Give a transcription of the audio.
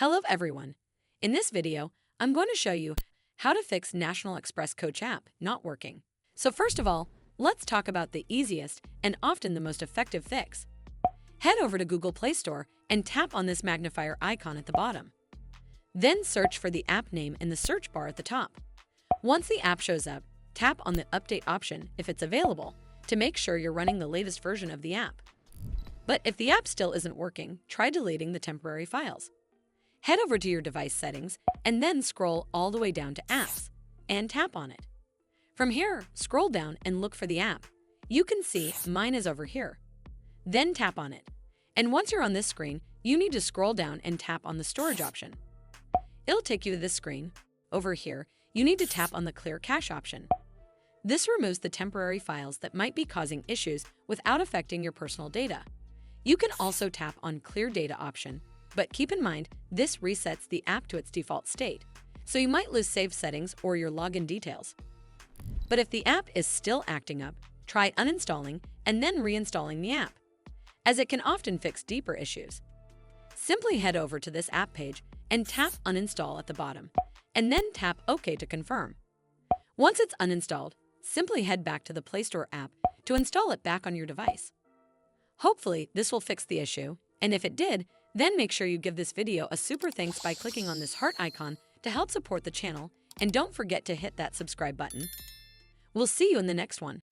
Hello everyone. In this video, I'm going to show you how to fix National Express Coach app not working. So first of all, let's talk about the easiest and often the most effective fix. Head over to Google Play Store and tap on this magnifier icon at the bottom. Then search for the app name in the search bar at the top. Once the app shows up, tap on the update option if it's available to make sure you're running the latest version of the app. But if the app still isn't working, try deleting the temporary files. Head over to your device settings and then scroll all the way down to Apps and tap on it. From here, scroll down and look for the app. You can see mine is over here. Then tap on it. And once you're on this screen, you need to scroll down and tap on the storage option. It'll take you to this screen. Over here, you need to tap on the Clear Cache option. This removes the temporary files that might be causing issues without affecting your personal data. You can also tap on Clear Data option, but keep in mind this resets the app to its default state, so you might lose saved settings or your login details. But if the app is still acting up, try uninstalling and then reinstalling the app, as it can often fix deeper issues. Simply head over to this app page and tap Uninstall at the bottom, and then tap OK to confirm. Once it's uninstalled, simply head back to the Play Store app to install it back on your device. Hopefully, this will fix the issue, and if it did, then make sure you give this video a super thanks by clicking on this heart icon to help support the channel, and don't forget to hit that subscribe button. We'll see you in the next one.